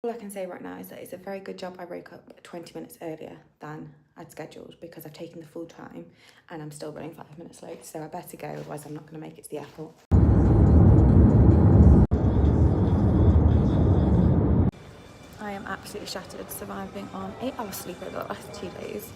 All I can say right now is that it's a very good job I woke up 20 minutes earlier than I'd scheduled, because I've taken the full time and I'm still running 5 minutes late, so I better go, otherwise I'm not going to make it to the airport. I am absolutely shattered, surviving on 8 hours sleep over the last 2 days.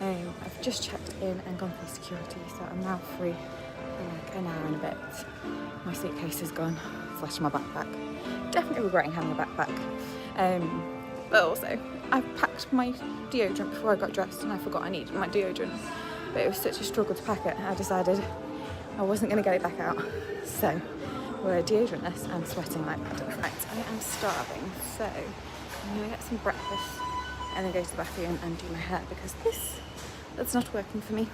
I've just checked in and gone through security, so I'm now free for like an hour and a bit. My suitcase is gone, / my backpack. Definitely regretting having a backpack. But also, I packed my deodorant before I got dressed and I forgot I needed my deodorant. But it was such a struggle to pack it, I decided I wasn't going to get it back out. So we're deodorant-less and sweating like mad. Right, I am starving, so I'm going to get some breakfast and then go to the bathroom and do my hair, because that's not working for me.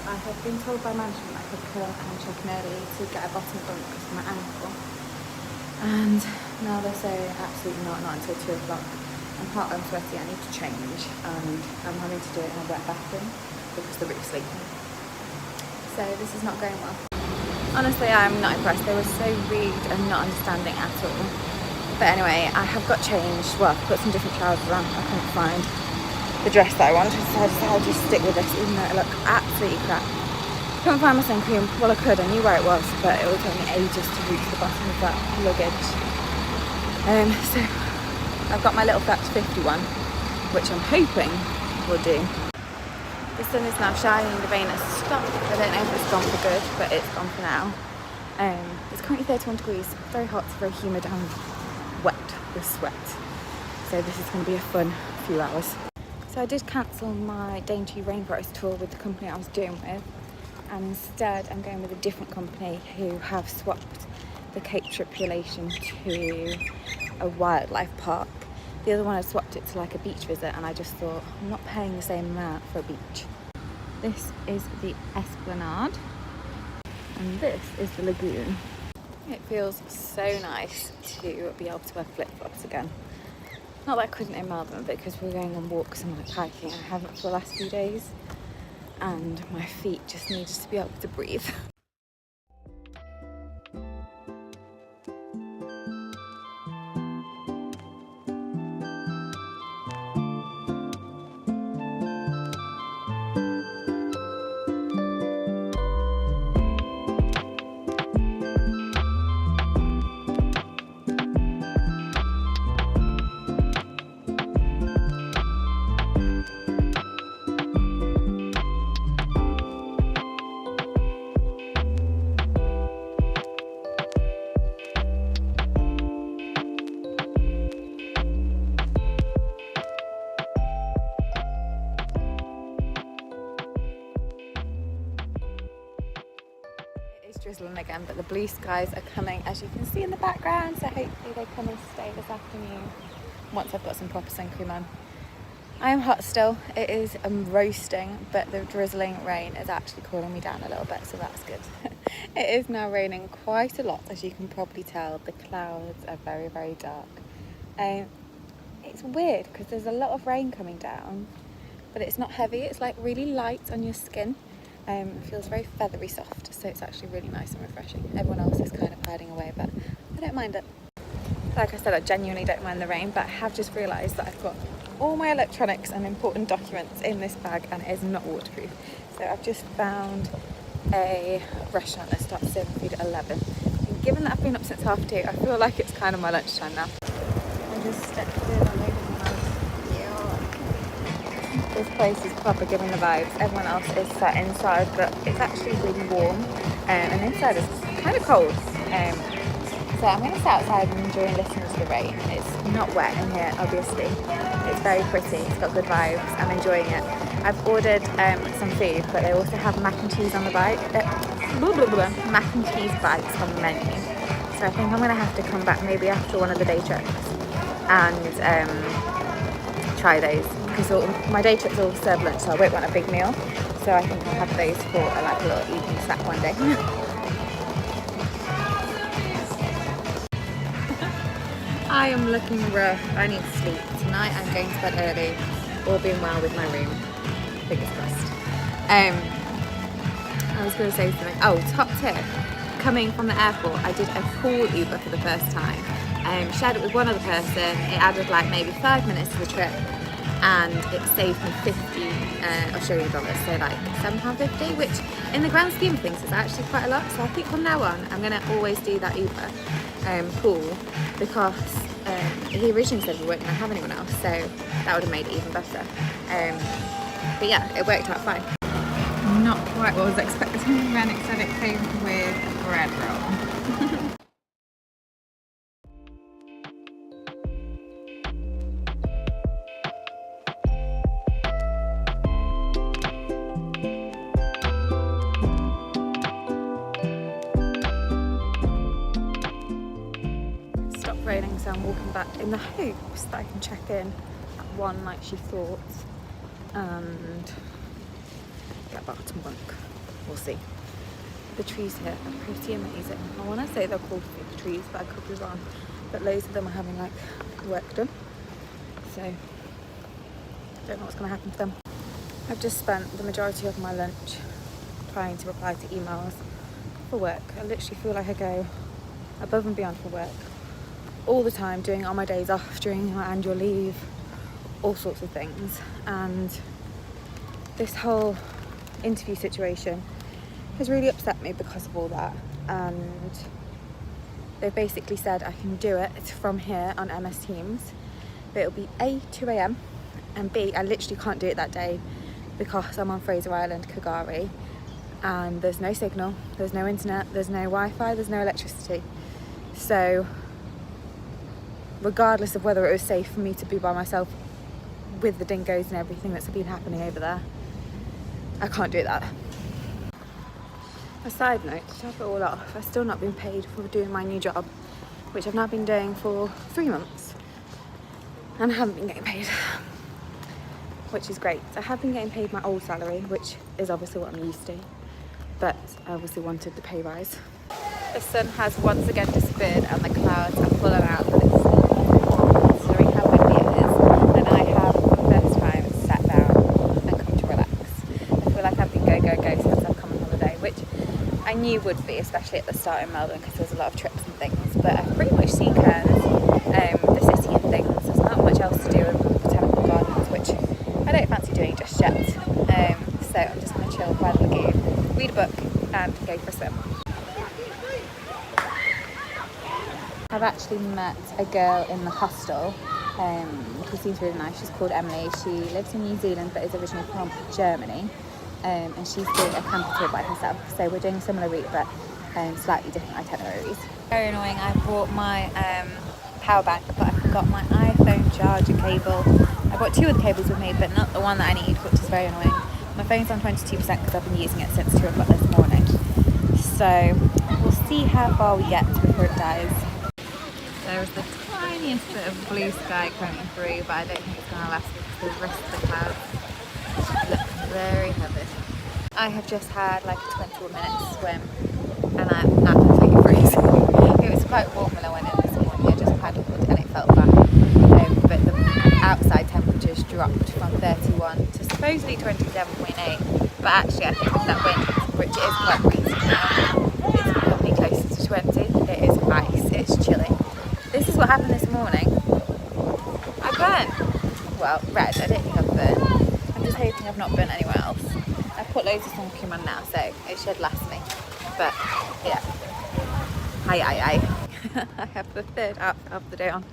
I have been told by management I could pull and check in early to get a bottom bunk because of my ankle, and now they're saying absolutely not until 2 o'clock. I'm hot, I'm sweaty, I need to change, and I'm having to do it in a wet bathroom because the roof's leaking. So this is not going well. Honestly, I'm not impressed. They were so rude and not understanding at all. But anyway, I have got changed. Well, I've put some different trousers on. I couldn't find the dress that I wanted, so I decided I'll just stick with this, even though it looked absolutely crap. Couldn't find my sun cream. Well, I could, I knew where it was, but it would take me ages to reach the bottom of that luggage. So I've got my little Flaps 51, which I'm hoping will do. The sun is now shining, the rain has stopped. I don't know if it's gone for good, but it's gone for now. It's currently 31 degrees, very hot, very humid and wet with sweat. So this is going to be a fun few hours. So I did cancel my Daintree Rainforest tour with the company I was doing with, and instead I'm going with a different company who have swapped the Cape Tripulation to a wildlife park. The other one had swapped it to like a beach visit, and I just thought, I'm not paying the same amount for a beach. This is the Esplanade and this is the lagoon. It feels so nice to be able to wear flip-flops again. Not that I couldn't in Melbourne, because we're going on walks and like hiking. I haven't for the last few days, and my feet just needed to be able to breathe. It's drizzling again, but the blue skies are coming, as you can see in the background, so hopefully they come and stay this afternoon once I've got some proper sun cream on. I am hot still, it is roasting, but the drizzling rain is actually cooling me down a little bit, so that's good. It is now raining quite a lot, as you can probably tell. The clouds are very, very dark. It's weird because there's a lot of rain coming down, but it's not heavy, it's like really light on your skin. It feels very feathery soft, so it's actually really nice and refreshing. Everyone else is kind of hiding away, but I don't mind it. Like I said, I genuinely don't mind the rain, but I have just realised that I've got all my electronics and important documents in this bag, and it is not waterproof. So I've just found a restaurant that starts serving food at 11. And given that I've been up since 2:30, I feel like it's kind of my lunchtime now. I just stepped in and made this place is proper giving the vibes. Everyone else is sat inside, but it's actually really warm, and inside is kind of cold. So I'm going to sit outside and enjoy listening to the rain. It's not wet in here, obviously. It's very pretty, it's got good vibes, I'm enjoying it. I've ordered some food, but they also have mac and cheese on the bike. Mac and cheese bites on the menu. So I think I'm going to have to come back maybe after one of the day trips and try those. Because my day trips all serve lunch, so I won't want a big meal. So I think I'll have those for like a little evening snack one day. I am looking rough. I need to sleep. Tonight I'm going to bed early, all being well with my room. Fingers crossed. I was going to say something. Oh, top tip. Coming from the airport, I did a call Uber for the first time. Shared it with one other person. It added like maybe 5 minutes to the trip, and it saved me 50 Australian dollars, so like £7.50, which in the grand scheme of things is actually quite a lot. So I think from now on I'm going to always do that Uber call, because he originally said we weren't going to have anyone else, so that would have made it even better. But yeah, it worked out fine. Not quite what I was expecting. Rennick said it came with bread roll. Raining, so I'm walking back in the hopes that I can check in at 1 like she thought and get bottom bunk. We'll see. The trees here are pretty amazing. I want to say they're called fig trees, but I could be wrong. But loads of them are having like work done, so I don't know what's going to happen to them. I've just spent the majority of my lunch trying to reply to emails for work. I literally feel like I go above and beyond for work all the time, doing it on my days off, during my annual leave, all sorts of things. And this whole interview situation has really upset me because of all that. And they've basically said I can do it from here on MS Teams, but it'll be A, 2 a.m, and B, I literally can't do it that day because I'm on Fraser Island, Kagari, and there's no signal, there's no internet, there's no Wi-Fi, there's no electricity. So regardless of whether it was safe for me to be by myself with the dingoes and everything that's been happening over there, I can't do that. A side note, to top it all off, I've still not been paid for doing my new job, which I've now been doing for 3 months, and I haven't been getting paid, which is great. I have been getting paid my old salary, which is obviously what I'm used to, but I obviously wanted the pay rise. The sun has once again disappeared and the clouds are full around, but it's considering how windy it is, and I have for the first time sat down and come to relax. I feel like I've been go since I've come on holiday, which I knew would be, especially at the start in Melbourne, because there's a lot of trips and things, but I've pretty much seen Cairns, the city and things. There's not much else to do in the botanical gardens, which I don't fancy doing just yet. So I'm just going to chill by the lagoon, read a book and go for a swim. I've actually met a girl in the hostel who seems really nice. She's called Emily. She lives in New Zealand but is originally from Germany, and she's doing a camper tour by herself. So we're doing a similar route but slightly different itineraries. Very annoying. I brought my power bank but I forgot my iPhone charger cable. I brought 2 of the cables with me but not the one that I need, which is very annoying. My phone's on 22% because I've been using it since 2 o'clock this morning. So we'll see how far we get before it dies. There is the tiniest bit of blue sky coming through, but I don't think it's going to last because the rest of the clouds look very heavy. I have just had like a 21-minute swim and I'm absolutely freezing. It was quite warm when I went in this morning. I just paddled and it felt bad. But the outside temperatures dropped from 31 to supposedly 27.8. But actually I think that wind, which is quite breezy now, it's probably closer to 20. It is ice, it's chilly. This is what happened this morning. I burnt. Well, red. I don't think I've burnt. I'm just hoping I've not burnt anywhere else. I've put loads of sun cream on now, so it should last me. But yeah. Aye. I have the third outfit of the day on.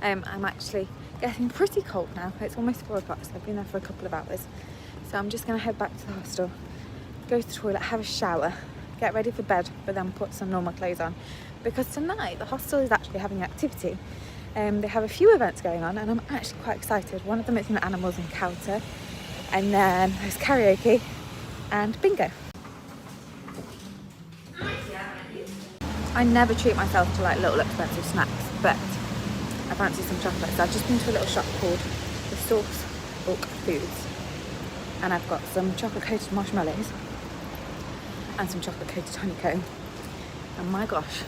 I'm actually getting pretty cold now. It's almost 4 o'clock, so I've been there for a couple of hours. So I'm just going to head back to the hostel, go to the toilet, have a shower, get ready for bed, but then put some normal clothes on, because tonight the hostel is actually having an activity. They have a few events going on, and I'm actually quite excited. One of them is an animals encounter, and then there's karaoke and bingo. I never treat myself to like little expensive snacks, but I fancy some chocolate. So I've just been to a little shop called the Source Book Foods, and I've got some chocolate coated marshmallows and some chocolate coated honeycomb. And my gosh,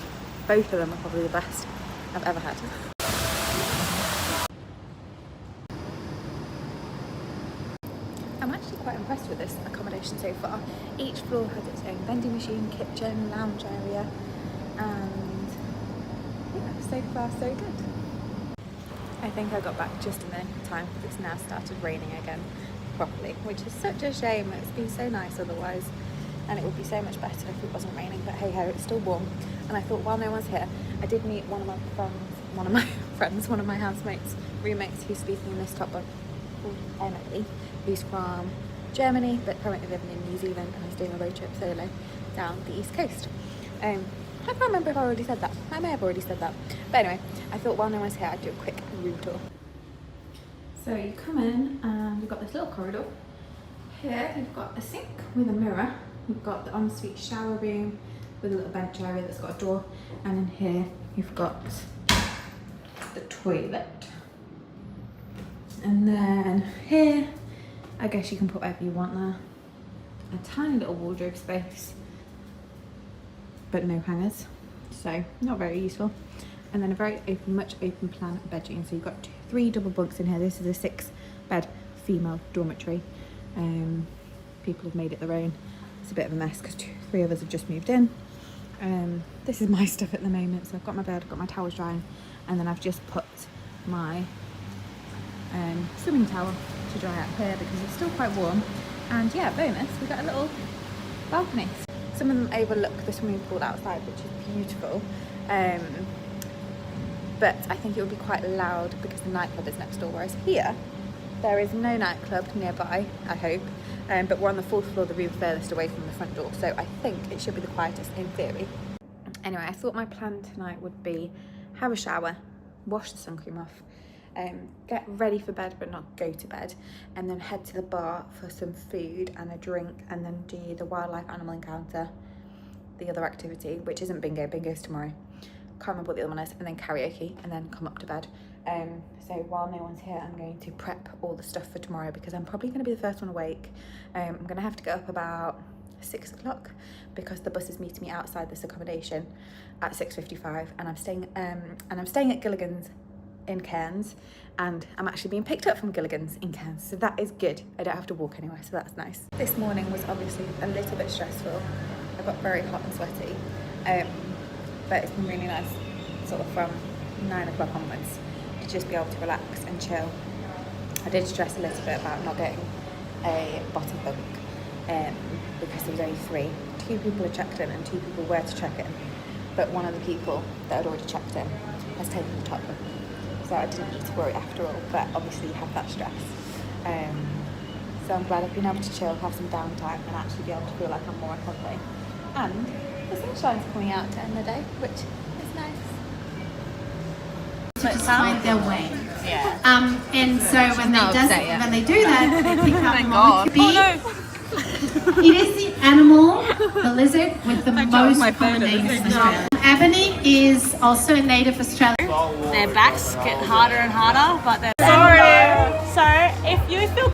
both of them are probably the best I've ever had. I'm actually quite impressed with this accommodation so far. Each floor has its own vending machine, kitchen, lounge area, and yeah, so far so good. I think I got back just in the time because it's now started raining again properly, which is such a shame. It's been so nice otherwise, and it would be so much better if it wasn't raining, but hey ho, it's still warm. And I thought while no one's here, I did meet one of my housemates, roommates, who's speaking in this top one, called Emily, who's from Germany but currently living in New Zealand, and is doing a road trip solo down the east coast. I can't remember if I already said that. I may have already said that. But anyway, I thought while no one's here, I'd do a quick room tour. So you come in and you've got this little corridor. Here you've got a sink with a mirror. You've got the ensuite shower room with a little bench area that's got a door. And in here you've got the toilet. And then here, I guess you can put whatever you want there. A tiny little wardrobe space, but no hangers, so not very useful. And then a very open, much open plan bedroom. So you've got 3 double bunks in here. This is a 6-bed female dormitory. People have made it their own. It's a bit of a mess because 3 of us have just moved in. This is my stuff at the moment. So I've got my bed, I've got my towels drying, and then I've just put my swimming towel to dry out here because it's still quite warm. And yeah, bonus, we've got a little balcony. Some of them overlook the swimming pool outside, which is beautiful. But I think it would be quite loud because the nightclub is next door, whereas here, there is no nightclub nearby, I hope. But we're on the 4th floor, the room furthest away from the front door, so I think it should be the quietest in theory. Anyway, I thought my plan tonight would be have a shower, wash the sun cream off, get ready for bed but not go to bed, and then head to the bar for some food and a drink, and then do the wildlife animal encounter, the other activity, which isn't bingo, bingo's tomorrow, can't remember what the other one is, and then karaoke, and then come up to bed. So while no one's here, I'm going to prep all the stuff for tomorrow because I'm probably going to be the first one awake. I'm going to have to get up about 6 o'clock because the bus is meeting me outside this accommodation at 6:55, and I'm staying at Gilligan's in Cairns, and I'm actually being picked up from Gilligan's in Cairns, so that is good. I don't have to walk anywhere, so that's nice. This morning was obviously a little bit stressful. I got very hot and sweaty, but it's been really nice sort of from 9 o'clock onwards to just be able to relax and chill. I did stress a little bit about not getting a bottom bunk because there was only 3. 2 people had checked in and 2 people were to check in, but one of the people that had already checked in has taken the top bunk. So I didn't need to worry after all, but obviously you have that stress. So I'm glad I've been able to chill, have some downtime, and actually be able to feel like I'm more comfy. And the sunshine's coming out to end the day, which is nice. To just find their way. Yeah. And so when they do that, they pick up Monkey Bee. It is the animal, the lizard, with the most common names in Australia. Ebony is also a native Australian. Their backs get harder and harder, but they're So if you feel